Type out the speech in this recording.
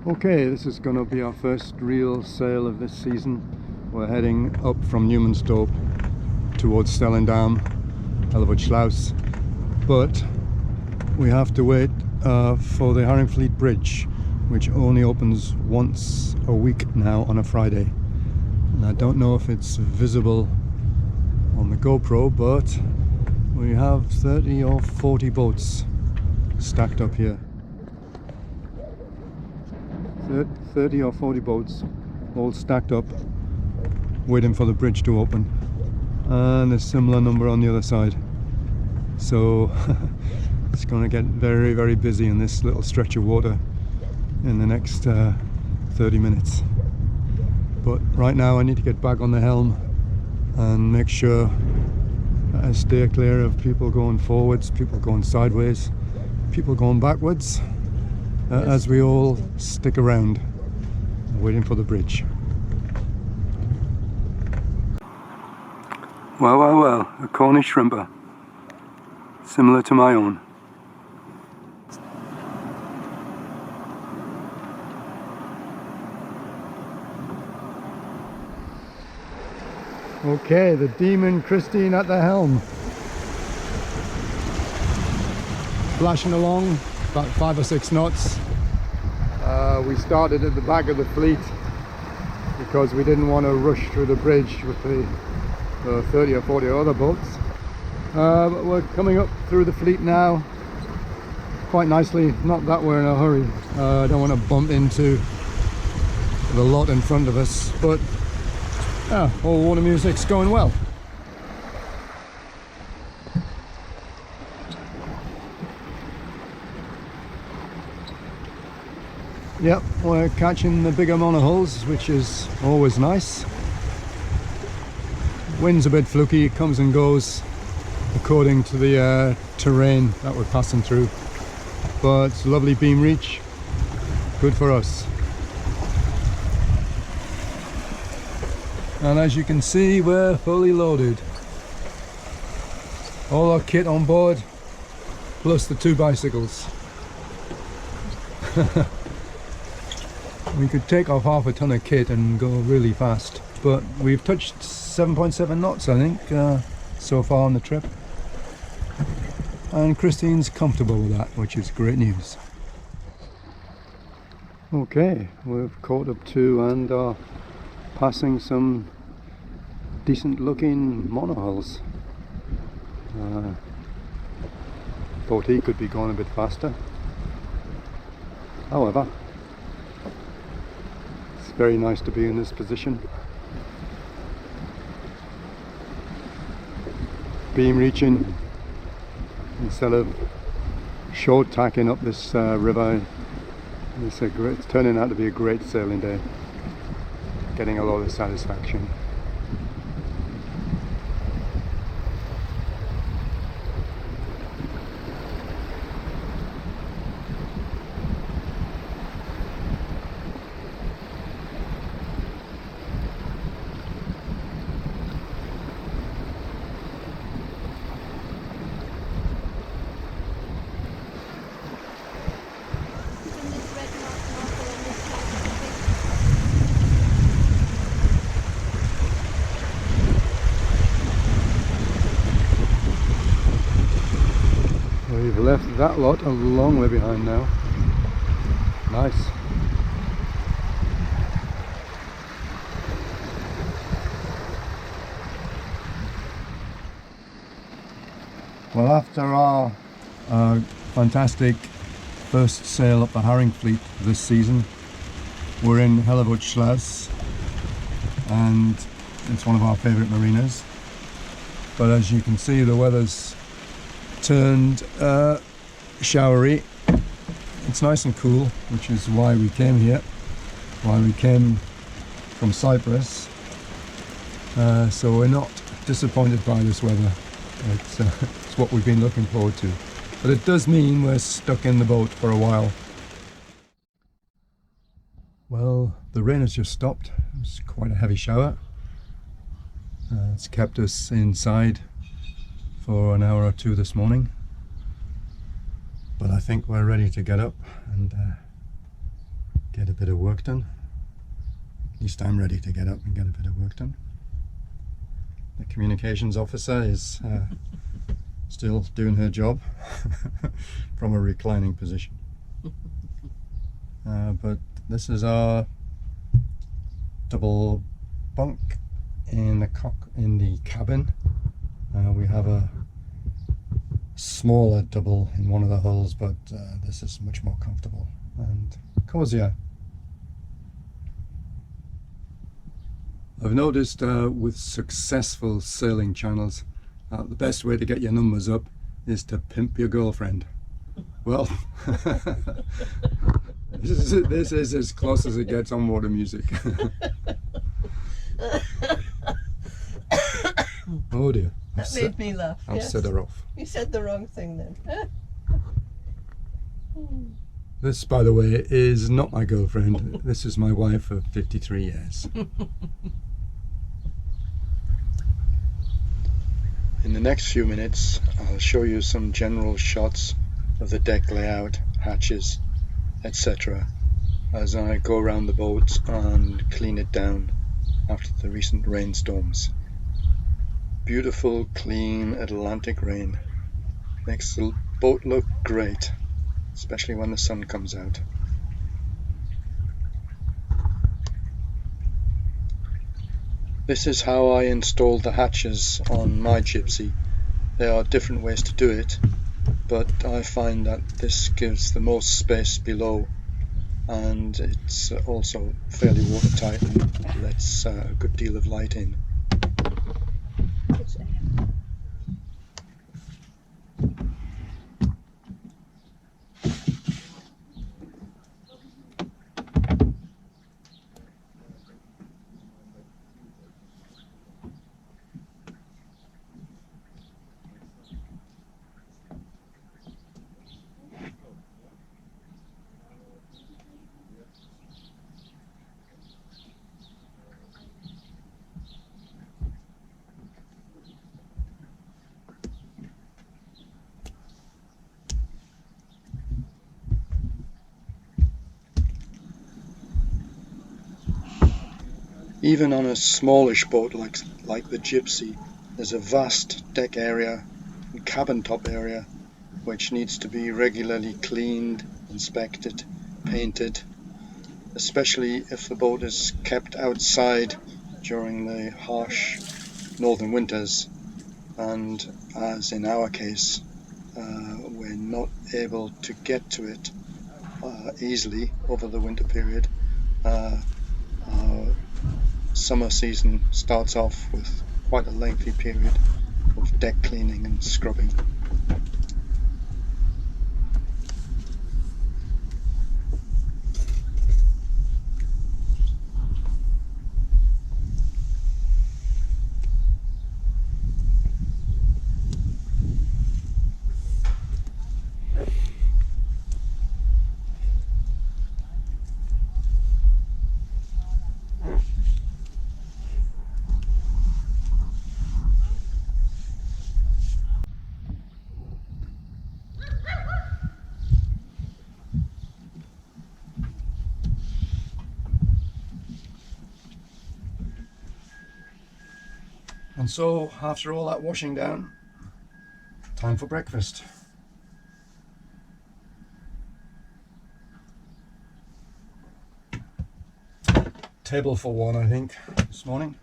Okay, this is going to be our first real sail of this season. We're heading up from Newmanstorp towards Stellendam, Hellevor, but we have to wait for the Haringfleet Bridge, which only opens once a week now on a Friday. And I don't know if it's visible on the GoPro, but we have 30 or 40 boats stacked up here. 30 or 40 boats all stacked up waiting for the bridge to open, and a similar number on the other side. So it's going to get very, very busy in this little stretch of water in the next 30 minutes. But right now I need to get back on the helm and make sure that I steer clear of people going forwards, people going sideways, people going backwards, as we all stick around waiting for the bridge. Well, well, well, a Cornish shrimper, similar to my own. Okay, the Demon Christine at the helm. Splashing along, about 5 or 6 knots. We started at the back of the fleet because we didn't want to rush through the bridge with the 30 or 40 other boats. But we're coming up through the fleet now quite nicely. Not that we're in a hurry. I don't want to bump into the lot in front of us, but all water music's going well. Yep, we're catching the bigger monohulls, which is always nice. Wind's a bit fluky, it comes and goes according to the terrain that we're passing through. But it's lovely beam reach, good for us. And as you can see, we're fully loaded. All our kit on board, plus the 2 bicycles. We could take off half a ton of kit and go really fast, but we've touched 7.7 knots, I think, so far on the trip. And Christine's comfortable with that, which is great news. Okay, we've caught up to and are passing some decent looking monohulls. Thought he could be going a bit faster. However, it's very nice to be in this position. Beam reaching instead of short tacking up this river. It's turning out to be a great sailing day. Getting a lot of satisfaction. We've left that lot a long way behind now. Nice. Well, after our fantastic first sail up the Haringfleet this season, we're in Hellevor, and it's one of our favourite marinas. But as you can see, the weather's turned showery. It's nice and cool, which is why we came here, why we came from Cyprus. So we're not disappointed by this weather. It's what we've been looking forward to. But it does mean we're stuck in the boat for a while. Well, the rain has just stopped. It was quite a heavy shower. It's kept us inside for an hour or 2 this morning, but I think we're ready to get up and get a bit of work done. At least I'm ready to get up and get a bit of work done. The communications officer is still doing her job from a reclining position. But this is our double bunk in the cabin. We have a smaller double in one of the hulls, but this is much more comfortable and cozier. I've noticed with successful sailing channels, the best way to get your numbers up is to pimp your girlfriend. Well, this is as close as it gets on water music. Oh dear. That made me laugh. I've set her off. You said the wrong thing then. This, by the way, is not my girlfriend. This is my wife of 53 years. In the next few minutes, I'll show you some general shots of the deck layout, hatches, etc. as I go around the boat and clean it down after the recent rainstorms. Beautiful, clean Atlantic rain makes the boat look great, especially when the sun comes out. This is how I installed the hatches on my Gypsy. There are different ways to do it, but I find that this gives the most space below, and it's also fairly watertight and lets a good deal of light in. Even on a smallish boat like the Gypsy, there's a vast deck area and cabin top area which needs to be regularly cleaned, inspected, painted, especially if the boat is kept outside during the harsh northern winters, and as in our case, we're not able to get to it easily over the winter period. Our summer season starts off with quite a lengthy period of deck cleaning and scrubbing. And so, after all that washing down, time for breakfast. Table for one, I think, this morning.